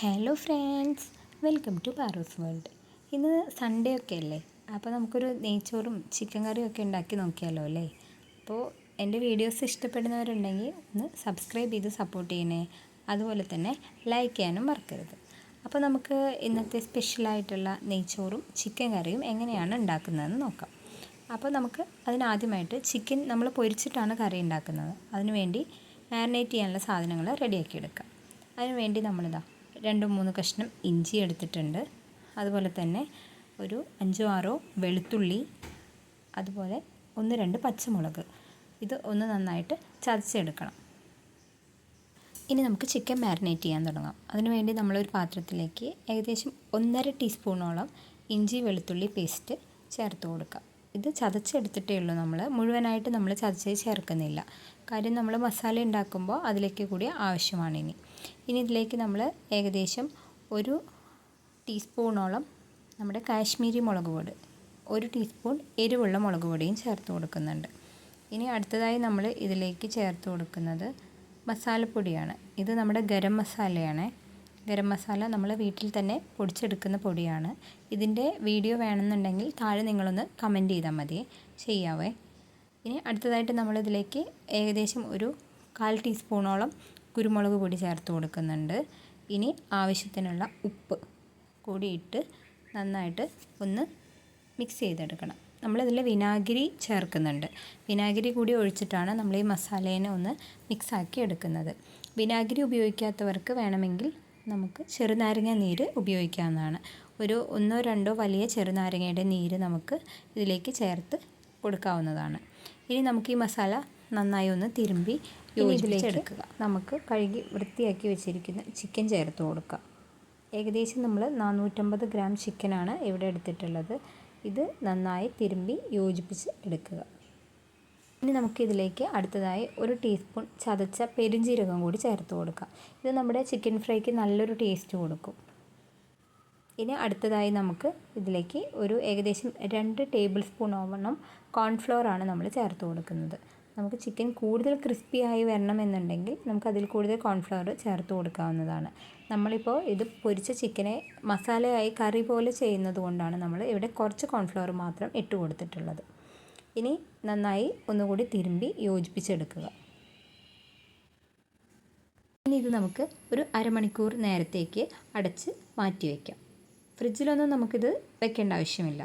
Hello friends, welcome to Paaru's world. ഇന്ന് Sunday ഒക്കെ അല്ലേ, അപ്പോൾ നമുക്കൊരു നെയ്ച്ചോറും ചിക്കൻ കറിയും ഒക്കെ ഉണ്ടാക്കി നോക്കിയാലോ അല്ലേ. അപ്പോൾ എൻ്റെ വീഡിയോസ് ഇഷ്ടപ്പെടുന്നവരുണ്ടെങ്കിൽ ഒന്ന് സബ്സ്ക്രൈബ് ചെയ്ത് സപ്പോർട്ട് ചെയ്യണേ. അതുപോലെ തന്നെ ലൈക്ക് ചെയ്യാനും മറക്കരുത്. അപ്പോൾ നമുക്ക് ഇന്നത്തെ സ്പെഷ്യലായിട്ടുള്ള നെയ്ച്ചോറും ചിക്കൻ കറിയും എങ്ങനെയാണ് ഉണ്ടാക്കുന്നതെന്ന് നോക്കാം. അപ്പോൾ നമുക്ക് അതിനാദ്യമായിട്ട് ചിക്കൻ നമ്മൾ പൊരിച്ചിട്ടാണ് കറി ഉണ്ടാക്കുന്നത്. അതിനുവേണ്ടി മാരിനേറ്റ് ചെയ്യാനുള്ള സാധനങ്ങൾ റെഡിയാക്കി എടുക്കാം. അതിനുവേണ്ടി നമ്മളിതാ 2-3 കഷ്ണം ഇഞ്ചി എടുത്തിട്ടുണ്ട്. അതുപോലെ തന്നെ ഒരു 5-6 വെളുത്തുള്ളി, അതുപോലെ 1-2 പച്ചമുളക്. ഇത് ഒന്ന് നന്നായിട്ട് ചതച്ചെടുക്കണം. ഇനി നമുക്ക് ചിക്കൻ മാരിനേറ്റ് ചെയ്യാൻ തുടങ്ങാം. അതിനുവേണ്ടി നമ്മളൊരു പാത്രത്തിലേക്ക് ഏകദേശം 1.5 ടീസ്പൂണോളം ഇഞ്ചി വെളുത്തുള്ളി പേസ്റ്റ് ചേർത്ത് കൊടുക്കാം. ഇത് ചതച്ചെടുത്തിട്ടേ ഉള്ളൂ, നമ്മൾ മുഴുവനായിട്ട് നമ്മൾ ചതച്ച് ചേർക്കുന്നില്ല. കാര്യം നമ്മൾ മസാല ഉണ്ടാക്കുമ്പോൾ അതിലേക്ക് കൂടി ആവശ്യമാണ്. ഇനി ഇതിലേക്ക് നമ്മൾ ഏകദേശം 1 ടീസ്പൂണോളം നമ്മുടെ കാശ്മീരി മുളക് പൊടി, 1 ടീസ്പൂൺ എരിവുള്ള മുളക് പൊടിയും ചേർത്ത് കൊടുക്കുന്നുണ്ട്. ഇനി അടുത്തതായി നമ്മൾ ഇതിലേക്ക് ചേർത്ത് കൊടുക്കുന്നത് മസാലപ്പൊടിയാണ്. ഇത് നമ്മുടെ ഗരം മസാലയാണ്. ഗരം മസാല നമ്മൾ വീട്ടിൽ തന്നെ പൊടിച്ചെടുക്കുന്ന പൊടിയാണ്. ഇതിൻ്റെ വീഡിയോ വേണമെന്നുണ്ടെങ്കിൽ താഴെ നിങ്ങളൊന്ന് കമൻറ്റ് ചെയ്താൽ മതി, ചെയ്യാവേ. ഇനി അടുത്തതായിട്ട് നമ്മളിതിലേക്ക് ഏകദേശം ഒരു 1/4 ടീസ്പൂണോളം കുരുമുളക് പൊടി ചേർത്ത് കൊടുക്കുന്നുണ്ട്. ഇനി ആവശ്യത്തിനുള്ള ഉപ്പ് കൂടിയിട്ട് നന്നായിട്ട് ഒന്ന് മിക്സ് ചെയ്തെടുക്കണം. നമ്മളിതിൽ വിനാഗിരി ചേർക്കുന്നുണ്ട്. വിനാഗിരി കൂടി ഒഴിച്ചിട്ടാണ് നമ്മൾ ഈ മസാലേനെ ഒന്ന് മിക്സാക്കി എടുക്കുന്നത്. വിനാഗിരി ഉപയോഗിക്കാത്തവർക്ക് വേണമെങ്കിൽ നമുക്ക് ചെറുനാരങ്ങ നീര് ഉപയോഗിക്കാവുന്നതാണ്. ഒരു 1-2 വലിയ ചെറുനാരങ്ങയുടെ നീര് നമുക്ക് ഇതിലേക്ക് ചേർത്ത് കൊടുക്കാവുന്നതാണ്. ഇനി നമുക്ക് ഈ മസാല നന്നായി ഒന്ന് തിരുമ്പി യോജിപ്പിച്ചെടുക്കുക. നമുക്ക് കഴുകി വൃത്തിയാക്കി വെച്ചിരിക്കുന്ന ചിക്കൻ ചേർത്ത് കൊടുക്കുക. ഏകദേശം നമ്മൾ 450 ഗ്രാം ചിക്കനാണ് ഇവിടെ എടുത്തിട്ടുള്ളത്. ഇത് നന്നായി തിരുമ്പി യോജിപ്പിച്ച് എടുക്കുക. ഇനി നമുക്കിതിലേക്ക് അടുത്തതായി 1 ടീസ്പൂൺ ചതച്ച പെരുംജീരകം കൂടി ചേർത്ത് കൊടുക്കാം. ഇത് നമ്മുടെ ചിക്കൻ ഫ്രൈക്ക് നല്ലൊരു ടേസ്റ്റ് കൊടുക്കും. ഇനി അടുത്തതായി നമുക്ക് ഇതിലേക്ക് ഒരു ഏകദേശം 2 ടേബിൾ സ്പൂണോളം കോൺഫ്ലോറാണ് നമ്മൾ ചേർത്ത് കൊടുക്കുന്നത്. നമുക്ക് ചിക്കൻ കൂടുതൽ ക്രിസ്പി ആയി വരണമെന്നുണ്ടെങ്കിൽ നമുക്കതിൽ കൂടുതൽ കോൺഫ്ലവർ ചേർത്ത് കൊടുക്കാവുന്നതാണ്. നമ്മളിപ്പോൾ ഇത് പൊരിച്ച ചിക്കനെ മസാലയായി കറി പോലെ ചെയ്യുന്നത് കൊണ്ടാണ് നമ്മൾ ഇവിടെ കുറച്ച് കോൺഫ്ലവർ മാത്രം ഇട്ട് കൊടുത്തിട്ടുള്ളത്. ഇനി നന്നായി ഒന്നുകൂടി തിരുമ്പി യോജിപ്പിച്ചെടുക്കുക. ഇനി ഇത് നമുക്ക് ഒരു അരമണിക്കൂർ നേരത്തേക്ക് അടച്ച് മാറ്റി വയ്ക്കാം. ഫ്രിഡ്ജിലൊന്നും നമുക്കിത് വെക്കേണ്ട ആവശ്യമില്ല.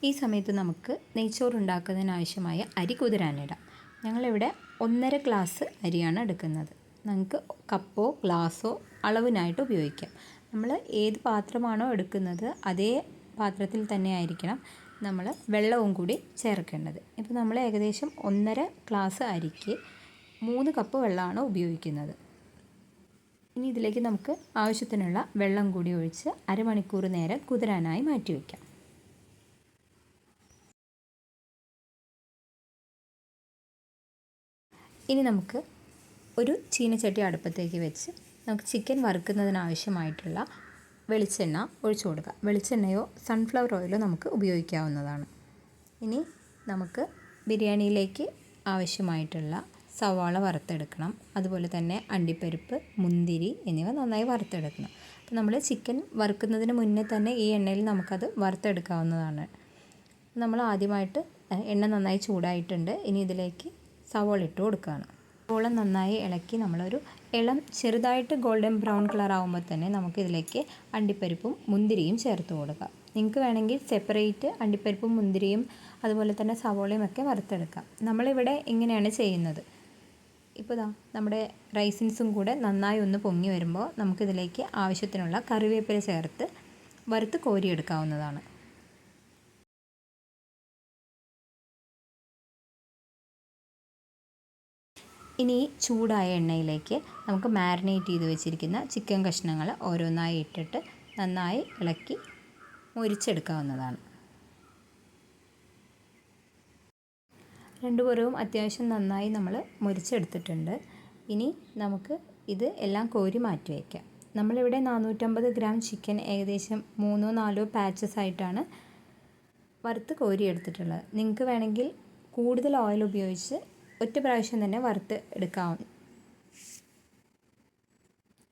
ഈ സമയത്ത് നമുക്ക് നെയ്ച്ചോറ് ഉണ്ടാക്കുന്നതിനാവശ്യമായ അരി കുതിരാനിടാം. ഞങ്ങളിവിടെ 1.5 ഗ്ലാസ് അരിയാണ് എടുക്കുന്നത്. നമുക്ക് കപ്പോ ഗ്ലാസ്സോ അളവിനായിട്ട് ഉപയോഗിക്കാം. നമ്മൾ ഏത് പാത്രമാണോ എടുക്കുന്നത് അതേ പാത്രത്തിൽ തന്നെ ആയിരിക്കണം നമ്മൾ വെള്ളവും കൂടി ചേർക്കേണ്ടത്. ഇപ്പോൾ നമ്മൾ ഏകദേശം 1.5 ഗ്ലാസ് അരിക്ക് 3 കപ്പ് വെള്ളമാണ് ഉപയോഗിക്കുന്നത്. ഇനി ഇതിലേക്ക് നമുക്ക് ആവശ്യത്തിനുള്ള വെള്ളം കൂടി ഒഴിച്ച് അരമണിക്കൂർ നേരം കുതിരാനായി മാറ്റി വയ്ക്കാം. ഇനി നമുക്ക് ഒരു ചീനച്ചട്ടി അടുപ്പത്തേക്ക് വെച്ച് നമുക്ക് ചിക്കൻ വറുക്കുന്നതിനാവശ്യമായിട്ടുള്ള വെളിച്ചെണ്ണ ഒഴിച്ചു കൊടുക്കുക. വെളിച്ചെണ്ണയോ സൺഫ്ലവർ ഓയിലോ നമുക്ക് ഉപയോഗിക്കാവുന്നതാണ്. ഇനി നമുക്ക് ബിരിയാണിയിലേക്ക് ആവശ്യമായിട്ടുള്ള സവാള വറുത്തെടുക്കണം. അതുപോലെ തന്നെ അണ്ടിപ്പരിപ്പ്, മുന്തിരി എന്നിവ നന്നായി വറുത്തെടുക്കണം. അപ്പോൾ നമ്മൾ ചിക്കൻ വറുക്കുന്നതിന് മുന്നേ തന്നെ ഈ എണ്ണയിൽ നമുക്കത് വറുത്തെടുക്കാവുന്നതാണ്. നമ്മൾ ആദ്യമായിട്ട് എണ്ണ നന്നായി ചൂടായിട്ടുണ്ട്. ഇനി ഇതിലേക്ക് സവാള ഇട്ട് കൊടുക്കുകയാണ്. സവാള നന്നായി ഇളക്കി നമ്മളൊരു ചെറുതായിട്ട് ഗോൾഡൻ ബ്രൗൺ കളർ ആകുമ്പോൾ തന്നെ നമുക്കിതിലേക്ക് അണ്ടിപ്പരിപ്പും മുന്തിരിയും ചേർത്ത് കൊടുക്കാം. നിങ്ങൾക്ക് വേണമെങ്കിൽ സെപ്പറേറ്റ് അണ്ടിപ്പരിപ്പും മുന്തിരിയും അതുപോലെ തന്നെ സവാളയും ഒക്കെ വറുത്തെടുക്കാം. നമ്മളിവിടെ ഇങ്ങനെയാണ് ചെയ്യുന്നത്. ഇപ്പോൾ നമ്മുടെ റൈസിൻസും കൂടെ നന്നായി ഒന്ന് പൊങ്ങി വരുമ്പോൾ നമുക്കിതിലേക്ക് ആവശ്യത്തിനുള്ള കറിവേപ്പില ചേർത്ത് വറുത്ത് കോരിയെടുക്കാവുന്നതാണ്. ഇനി ചൂടായ എണ്ണയിലേക്ക് നമുക്ക് മാരിനേറ്റ് ചെയ്ത് വെച്ചിരിക്കുന്ന ചിക്കൻ കഷ്ണങ്ങൾ ഓരോന്നായി ഇട്ടിട്ട് നന്നായി ഇളക്കി മൊരിച്ചെടുക്കാവുന്നതാണ്. രണ്ടുപുറവും അത്യാവശ്യം നന്നായി നമ്മൾ മൊരിച്ചെടുത്തിട്ടുണ്ട്. ഇനി നമുക്ക് ഇത് എല്ലാം കോരി മാറ്റി വയ്ക്കാം. നമ്മളിവിടെ 450 ഗ്രാം ചിക്കൻ ഏകദേശം 3-4 പാച്ചസ് ആയിട്ടാണ് വറുത്ത് കോരി എടുത്തിട്ടുള്ളത്. നിങ്ങൾക്ക് വേണമെങ്കിൽ കൂടുതൽ ഓയിൽ ഉപയോഗിച്ച് ഒറ്റ പ്രാവശ്യം തന്നെ വറുത്ത് എടുക്കാം.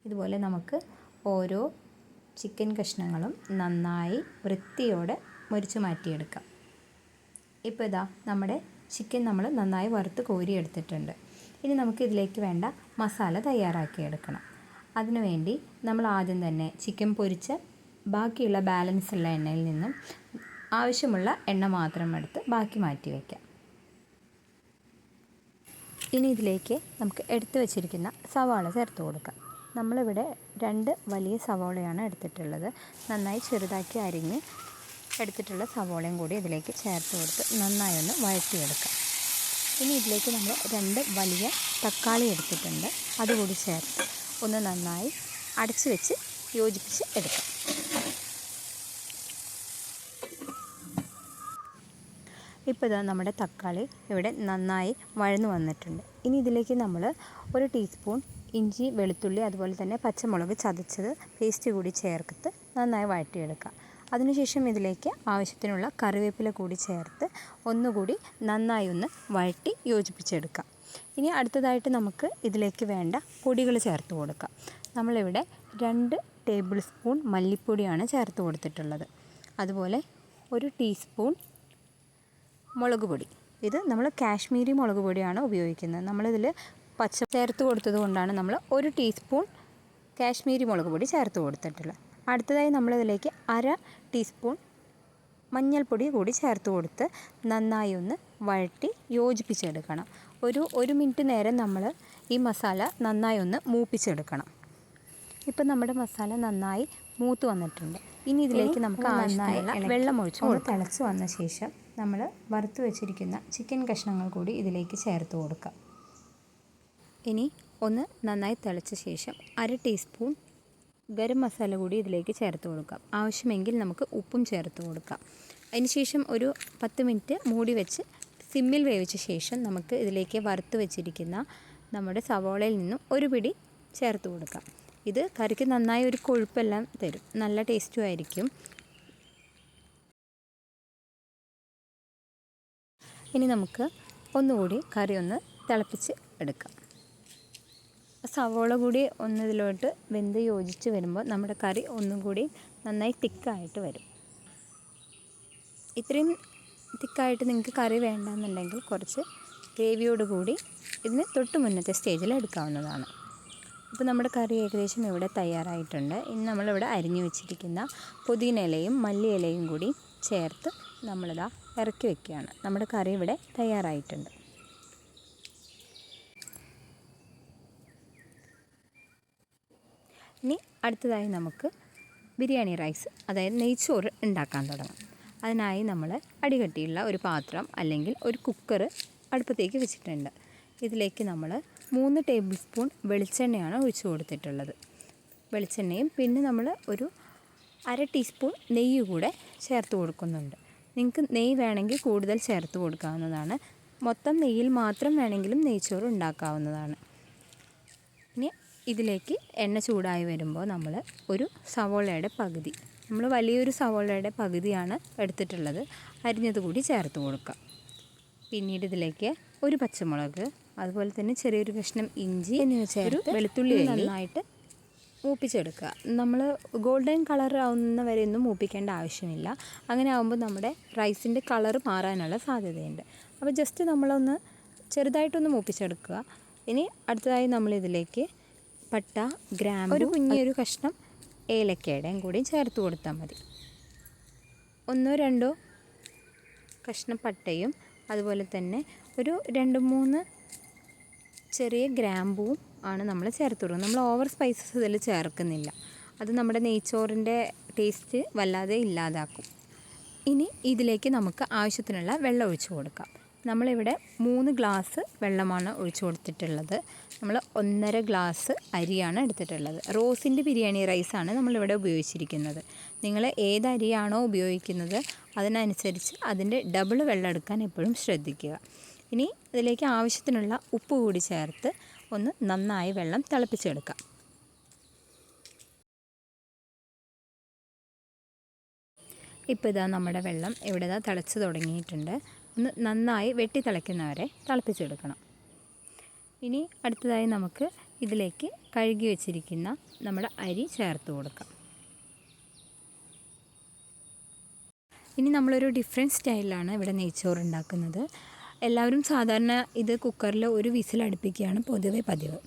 ഇതുപോലെ നമുക്ക് ഓരോ ചിക്കൻ കഷ്ണങ്ങളും നന്നായി വൃത്തിയോടെ മുറിച്ച് മാറ്റിയെടുക്കാം. ഇപ്പോൾ ഇതാ നമ്മുടെ ചിക്കൻ നമ്മൾ നന്നായി വറുത്ത് കോരിയെടുത്തിട്ടുണ്ട്. ഇനി നമുക്ക് ഇതിലേക്ക് വേണ്ട മസാല തയ്യാറാക്കിയെടുക്കണം. അതിനുവേണ്ടി നമ്മൾ ആദ്യം തന്നെ ചിക്കൻ പൊരിച്ച ബാക്കിയുള്ള ബാലൻസ് ഉള്ള എണ്ണയിൽ നിന്നും ആവശ്യമുള്ള എണ്ണ മാത്രം എടുത്ത് ബാക്കി മാറ്റി വയ്ക്കാം. ഇനി ഇതിലേക്ക് നമുക്ക് എടുത്തു വച്ചിരിക്കുന്ന സവാള ചേർത്ത് കൊടുക്കാം. നമ്മളിവിടെ 2 വലിയ സവാളയാണ് എടുത്തിട്ടുള്ളത്. നന്നായി ചെറുതാക്കി അരിഞ്ഞ് എടുത്തിട്ടുള്ള സവാളയും കൂടി ഇതിലേക്ക് ചേർത്ത് കൊടുത്ത് നന്നായി ഒന്ന് വഴറ്റിയെടുക്കാം. ഇനി ഇതിലേക്ക് നമ്മൾ 2 വലിയ തക്കാളി എടുത്തിട്ടുണ്ട്. അതുകൂടി ചേർത്ത് ഒന്ന് നന്നായി അടച്ചു വെച്ച് യോജിപ്പിച്ച് എടുക്കാം. ഇപ്പോൾ ഇതാ നമ്മുടെ തക്കാളി ഇവിടെ നന്നായി വഴന്നു വന്നിട്ടുണ്ട്. ഇനി ഇതിലേക്ക് നമ്മൾ 1 ടീസ്പൂൺ ഇഞ്ചി, വെളുത്തുള്ളി, അതുപോലെ തന്നെ പച്ചമുളക് ചതച്ചത് പേസ്റ്റ് കൂടി ചേർത്ത് നന്നായി വഴറ്റിയെടുക്കാം. അതിനുശേഷം ഇതിലേക്ക് ആവശ്യത്തിനുള്ള കറിവേപ്പില കൂടി ചേർത്ത് ഒന്നുകൂടി നന്നായി ഒന്ന് വഴറ്റി യോജിപ്പിച്ചെടുക്കാം. ഇനി അടുത്തതായിട്ട് നമുക്ക് ഇതിലേക്ക് വേണ്ട പൊടികൾ ചേർത്ത് കൊടുക്കാം. നമ്മളിവിടെ 2 ടേബിൾ സ്പൂൺ മല്ലിപ്പൊടിയാണ് ചേർത്ത് കൊടുത്തിട്ടുള്ളത്. അതുപോലെ 1 ടീസ്പൂൺ മുളക് പൊടി. ഇത് നമ്മൾ കാശ്മീരി മുളക് പൊടിയാണ് ഉപയോഗിക്കുന്നത്. നമ്മളിതിൽ പച്ച ചേർത്ത് കൊടുത്തത് കൊണ്ടാണ് നമ്മൾ 1 ടീസ്പൂൺ കാശ്മീരി മുളക് പൊടി ചേർത്ത് കൊടുത്തിട്ടുള്ളത്. അടുത്തതായി നമ്മളിതിലേക്ക് 1/2 ടീസ്പൂൺ മഞ്ഞൾപ്പൊടി കൂടി ചേർത്ത് കൊടുത്ത് നന്നായി ഒന്ന് വഴറ്റി യോജിപ്പിച്ചെടുക്കണം. ഒരു 1 മിനിറ്റ് നേരം നമ്മൾ ഈ മസാല നന്നായി ഒന്ന് മൂപ്പിച്ചെടുക്കണം. ഇപ്പം നമ്മുടെ മസാല നന്നായി മൂത്ത് വന്നിട്ടുണ്ട്. ഇനി ഇതിലേക്ക് നമുക്ക് ആവശ്യമുള്ള വെള്ളം ഒഴിച്ച് തിളച്ച് വന്ന ശേഷം നമ്മൾ വറുത്ത് വെച്ചിരിക്കുന്ന ചിക്കൻ കഷ്ണങ്ങൾ കൂടി ഇതിലേക്ക് ചേർത്ത് കൊടുക്കാം. ഇനി ഒന്ന് നന്നായി തിളച്ച ശേഷം 1/2 ടീസ്പൂൺ ഗരം മസാല കൂടി ഇതിലേക്ക് ചേർത്ത് കൊടുക്കാം. ആവശ്യമെങ്കിൽ നമുക്ക് ഉപ്പും ചേർത്ത് കൊടുക്കാം. അതിനുശേഷം ഒരു 10 മിനിറ്റ് മൂടി വെച്ച് സിമ്മിൽ വേവിച്ച ശേഷം നമുക്ക് ഇതിലേക്ക് വറുത്ത് വെച്ചിരിക്കുന്ന നമ്മുടെ സവാളയിൽ നിന്നും 1 പിടി ചേർത്ത് കൊടുക്കാം. ഇത് കറിക്ക് നന്നായി ഒരു കൊഴുപ്പെല്ലാം തരും, നല്ല ടേസ്റ്റും ആയിരിക്കും. ഇനി നമുക്ക് ഒന്നുകൂടി കറി ഒന്ന് തിളപ്പിച്ച് എടുക്കാം. സവാള കൂടി ഇതിലോട്ട് വെന്ത് യോജിച്ച് വരുമ്പോൾ നമ്മുടെ കറി ഒന്നും കൂടി നന്നായി തിക്കായിട്ട് വരും. ഇത്രയും തിക്കായിട്ട് നിങ്ങൾക്ക് കറി വേണ്ടെന്നുണ്ടെങ്കിൽ കുറച്ച് ഗ്രേവിയോട് കൂടി ഇതിന് തൊട്ട് മുന്നത്തെ സ്റ്റേജിൽ എടുക്കാവുന്നതാണ്. ഇപ്പോൾ നമ്മുടെ കറി ഏകദേശം ഇവിടെ തയ്യാറായിട്ടുണ്ട്. ഇനി നമ്മളിവിടെ അരിഞ്ഞു വെച്ചിരിക്കുന്ന പുതിന ഇലയും മല്ലി ഇലയും കൂടി ചേർത്ത് നമ്മളിതാ ഇറക്കി വെക്കുകയാണ്. നമ്മുടെ കറി ഇവിടെ തയ്യാറായിട്ടുണ്ട്. ഇനി അടുത്തതായി നമുക്ക് ബിരിയാണി റൈസ്, അതായത് നെയ്ച്ചോറ് ഉണ്ടാക്കാൻ തുടങ്ങാം. അതിനായി നമ്മൾ അടികട്ടിയുള്ള ഒരു പാത്രം അല്ലെങ്കിൽ ഒരു കുക്കർ അടുപ്പത്തേക്ക് വെച്ചിട്ടുണ്ട്. ഇതിലേക്ക് നമ്മൾ 3 ടേബിൾ സ്പൂൺ വെളിച്ചെണ്ണയാണ് ഒഴിച്ചു കൊടുത്തിട്ടുള്ളത്. വെളിച്ചെണ്ണയും പിന്നെ നമ്മൾ ഒരു 1/2 ടീസ്പൂൺ നെയ്യ് കൂടെ ചേർത്ത് കൊടുക്കുന്നുണ്ട്. നിങ്ങൾക്ക് നെയ്യ് വേണമെങ്കിൽ കൂടുതൽ ചേർത്ത് കൊടുക്കാവുന്നതാണ്. മൊത്തം നെയ്യിൽ മാത്രം വേണമെങ്കിലും നെയ്ച്ചോറ് ഉണ്ടാക്കാവുന്നതാണ്. ഇനി ഇതിലേക്ക് എണ്ണ ചൂടായി വരുമ്പോൾ നമ്മൾ ഒരു സവോളയുടെ പകുതി, നമ്മൾ വലിയൊരു സവോളയുടെ പകുതിയാണ് എടുത്തിട്ടുള്ളത്, അരിഞ്ഞത് കൂടി ചേർത്ത് കൊടുക്കുക. പിന്നീട് ഇതിലേക്ക് ഒരു പച്ചമുളക്, അതുപോലെ തന്നെ ചെറിയൊരു കഷ്ണം ഇഞ്ചി എന്നിവ ചേർത്ത് വെളുത്തുള്ളി നന്നായിട്ട് മൂപ്പിച്ചെടുക്കുക. നമ്മൾ ഗോൾഡൻ കളർ ആവുന്ന വരെ ഒന്നും മൂപ്പിക്കേണ്ട ആവശ്യമില്ല. അങ്ങനെ ആകുമ്പോൾ നമ്മുടെ റൈസിൻ്റെ കളർ മാറാനുള്ള സാധ്യതയുണ്ട്. അപ്പോൾ ജസ്റ്റ് നമ്മളൊന്ന് ചെറുതായിട്ടൊന്ന് മൂപ്പിച്ചെടുക്കുക. ഇനി അടുത്തതായി നമ്മളിതിലേക്ക് പട്ട, ഗ്രാമ്പു, ഒരു കുഞ്ഞൊരു കഷ്ണം ഏലക്കയുടെയും കൂടി ചേർത്ത് കൊടുത്താൽ മതി. 1-2 കഷ്ണം പട്ടയും അതുപോലെ തന്നെ ഒരു 2-3 ചെറിയ ഗ്രാമ്പുവും ആണ് നമ്മൾ ചേർത്ത് കൊടുക്കുന്നത്. നമ്മൾ ഓവർ സ്പൈസസ് ഇതിൽ ചേർക്കുന്നില്ല. അത് നമ്മുടെ നെയ്ച്ചോറിൻ്റെ ടേസ്റ്റ് വല്ലാതെ ഇല്ലാതാക്കും. ഇനി ഇതിലേക്ക് നമുക്ക് ആവശ്യത്തിനുള്ള വെള്ളം ഒഴിച്ച് കൊടുക്കാം. നമ്മളിവിടെ 3 ഗ്ലാസ് വെള്ളമാണ് ഒഴിച്ചു കൊടുത്തിട്ടുള്ളത്. നമ്മൾ 1.5 ഗ്ലാസ് അരിയാണ് എടുത്തിട്ടുള്ളത്. റോസിൻ്റെ ബിരിയാണി റൈസാണ് നമ്മളിവിടെ ഉപയോഗിച്ചിരിക്കുന്നത്. നിങ്ങൾ ഏത് അരിയാണോ ഉപയോഗിക്കുന്നത് അതിനനുസരിച്ച് അതിൻ്റെ ഡബിൾ വെള്ളം എടുക്കാൻ എപ്പോഴും ശ്രദ്ധിക്കുക. ഇനി ഇതിലേക്ക് ആവശ്യത്തിനുള്ള ഉപ്പ് കൂടി ചേർത്ത് ഒന്ന് നന്നായി വെള്ളം തിളപ്പിച്ചെടുക്കാം. ഇപ്പോൾ ഇതാ നമ്മുടെ വെള്ളം ഇവിടെ തിളച്ച് തുടങ്ങിയിട്ടുണ്ട്. ഒന്ന് നന്നായി വെട്ടി തിളയ്ക്കുന്നവരെ തിളപ്പിച്ചെടുക്കണം. ഇനി അടുത്തതായി നമുക്ക് ഇതിലേക്ക് കഴുകി വെച്ചിരിക്കുന്ന നമ്മുടെ അരി ചേർത്ത് കൊടുക്കാം. ഇനി നമ്മളൊരു ഡിഫറെൻറ്റ് സ്റ്റൈലിലാണ് ഇവിടെ നെയ്ച്ചോറ് ഉണ്ടാക്കുന്നത്. എല്ലാവരും സാധാരണ ഇത് കുക്കറിൽ ഒരു വിസിൽ അടുപ്പിക്കുകയാണ് പൊതുവെ പതിവ്.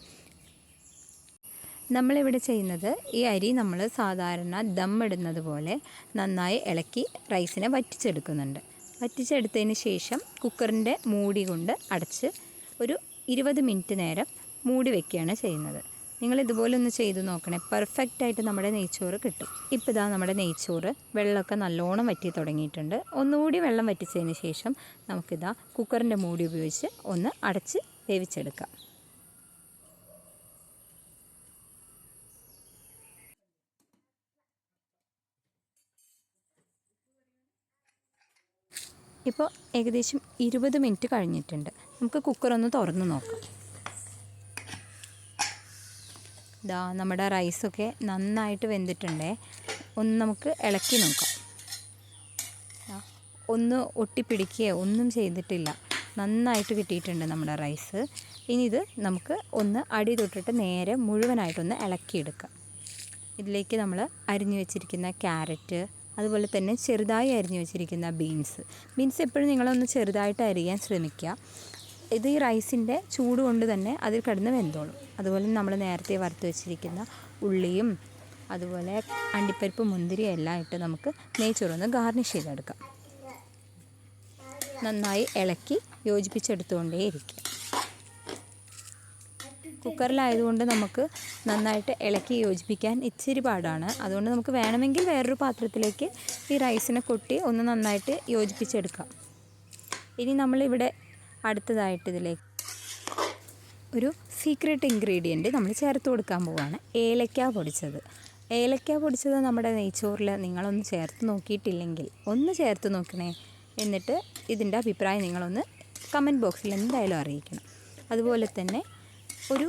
നമ്മളിവിടെ ചെയ്യുന്നത് ഈ അരി നമ്മൾ സാധാരണ ദം ഇടുന്നത് പോലെ നന്നായി ഇളക്കി റൈസിനെ വറ്റിച്ചെടുക്കുന്നുണ്ട്. വറ്റിച്ചെടുത്തതിന് ശേഷം കുക്കറിൻ്റെ മൂടി കൊണ്ട് അടച്ച് ഒരു 20 മിനിറ്റ് നേരം മൂടി വയ്ക്കുകയാണ് ചെയ്യുന്നത്. നിങ്ങൾ ഇതുപോലെ ഒന്ന് ചെയ്ത് നോക്കണേ, പെർഫെക്റ്റായിട്ട് നമ്മുടെ നെയ്ച്ചോറ് കിട്ടും. ഇപ്പോൾ ഇതാ നമ്മുടെ നെയ്ച്ചോറ് വെള്ളമൊക്കെ നല്ലോണം വറ്റി തുടങ്ങിയിട്ടുണ്ട്. ഒന്നുകൂടി വെള്ളം വറ്റിച്ചതിന് ശേഷം നമുക്കിതാ കുക്കറിൻ്റെ മൂടി ഉപയോഗിച്ച് ഒന്ന് അടച്ച് വേവിച്ചെടുക്കാം. ഇപ്പോൾ ഏകദേശം 20 മിനിറ്റ് കഴിഞ്ഞിട്ടുണ്ട്. നമുക്ക് കുക്കറൊന്ന് തുറന്ന് നോക്കാം. ഇതാ നമ്മുടെ റൈസൊക്കെ നന്നായിട്ട് വെന്തിട്ടുണ്ടേ. ഒന്ന് നമുക്ക് ഇളക്കി നോക്കാം. ഒന്ന് ഒട്ടിപ്പിടിക്കുകയോ ഒന്നും ചെയ്തിട്ടില്ല, നന്നായിട്ട് കിട്ടിയിട്ടുണ്ട് നമ്മുടെ റൈസ്. ഇനി ഇത് നമുക്ക് ഒന്ന് അടി തൊട്ടിട്ട് നേരെ മുഴുവനായിട്ടൊന്ന് ഇളക്കിയെടുക്കാം. ഇതിലേക്ക് നമ്മൾ അരിഞ്ഞു വെച്ചിരിക്കുന്ന ക്യാരറ്റ്, അതുപോലെ തന്നെ ചെറുതായി അരിഞ്ഞു വെച്ചിരിക്കുന്ന ബീൻസ് എപ്പോഴും നിങ്ങളൊന്ന് ചെറുതായിട്ട് അരിയാൻ ശ്രമിക്കുക. ഇത് ഈ റൈസിൻ്റെ ചൂട് കൊണ്ട് തന്നെ അതിൽ കിടന്ന് വെന്തോളും. അതുപോലെ നമ്മൾ നേരത്തെ വറുത്ത് വെച്ചിരിക്കുന്ന ഉള്ളിയും അതുപോലെ അണ്ടിപ്പരിപ്പ് മുന്തിരി എല്ലാം ഇട്ട് നമുക്ക് നെയ്ച്ചോറൊന്ന് ഗാർണിഷ് ചെയ്തെടുക്കാം. നന്നായി ഇളക്കി യോജിപ്പിച്ചെടുത്തുകൊണ്ടേയിരിക്കുക. കുക്കറിലായതുകൊണ്ട് നമുക്ക് നന്നായിട്ട് ഇളക്കി യോജിപ്പിക്കാൻ ഇച്ചിരി പാടാണ്. അതുകൊണ്ട് നമുക്ക് വേണമെങ്കിൽ വേറൊരു പാത്രത്തിലേക്ക് ഈ റൈസിനെ കൊട്ടി ഒന്ന് നന്നായിട്ട് യോജിപ്പിച്ചെടുക്കാം. ഇനി നമ്മളിവിടെ അടുത്തതായിട്ട് ഇതിലേക്ക് ഒരു സീക്രട്ട് ഇൻഗ്രീഡിയൻറ്റ് നമ്മൾ ചേർത്ത് കൊടുക്കാൻ പോവുകയാണ്, ഏലക്ക പൊടിച്ചത്. ഏലക്ക പൊടിച്ചത് നമ്മുടെ നെയ്ച്ചോറിൽ നിങ്ങളൊന്ന് ചേർത്ത് നോക്കിയിട്ടില്ലെങ്കിൽ ഒന്ന് ചേർത്ത് നോക്കണേ. എന്നിട്ട് ഇതിൻ്റെ അഭിപ്രായം നിങ്ങളൊന്ന് കമൻറ്റ് ബോക്സിൽ എന്തായാലും അറിയിക്കണം. അതുപോലെ തന്നെ ഒരു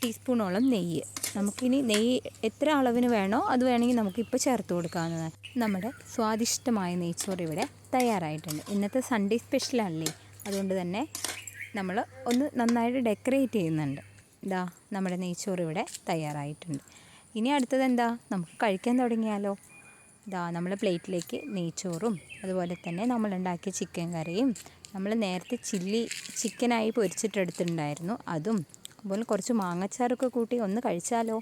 ടീസ്പൂണോളം നെയ്യ്. നമുക്കിനി നെയ്യ് എത്ര അളവിന് വേണോ അത് വേണമെങ്കിൽ നമുക്കിപ്പോൾ ചേർത്ത് കൊടുക്കാവുന്നതാണ്. നമ്മുടെ സ്വാദിഷ്ടമായ നെയ്ച്ചോറ് ഇവിടെ തയ്യാറായിട്ടുണ്ട്. ഇന്നത്തെ സൺഡേ സ്പെഷ്യലല്ലേ, അതുകൊണ്ട് തന്നെ നമ്മൾ ഒന്ന് നന്നായിട്ട് ഡെക്കറേറ്റ് ചെയ്യുന്നുണ്ട്. ഇതാ നമ്മുടെ നെയ്ച്ചോറ് ഇവിടെ തയ്യാറായിട്ടുണ്ട്. ഇനി അടുത്തത് എന്താ, നമുക്ക് കഴിക്കാൻ തുടങ്ങിയാലോ. ഇതാ നമ്മൾ പ്ലേറ്റിലേക്ക് നെയ്ച്ചോറും അതുപോലെ തന്നെ നമ്മളുണ്ടാക്കിയ ചിക്കൻ കറിയും, നമ്മൾ നേരത്തെ ചിക്കനായി പൊരിച്ചിട്ടെടുത്തിട്ടുണ്ടായിരുന്നു അതും, അതുപോലെ കുറച്ച് മാങ്ങച്ചാറൊക്കെ കൂട്ടി ഒന്ന് കഴിച്ചാലോ.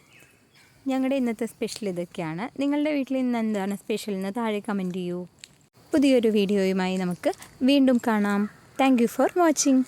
ഞങ്ങളുടെ ഇന്നത്തെ സ്പെഷ്യൽ ഇതൊക്കെയാണ്. നിങ്ങളുടെ വീട്ടിൽ ഇന്ന് എന്താണ് സ്പെഷ്യൽ എന്ന് താഴെ കമൻറ്റ് ചെയ്യൂ. പുതിയൊരു വീഡിയോയുമായി നമുക്ക് വീണ്ടും കാണാം. Thank you for watching.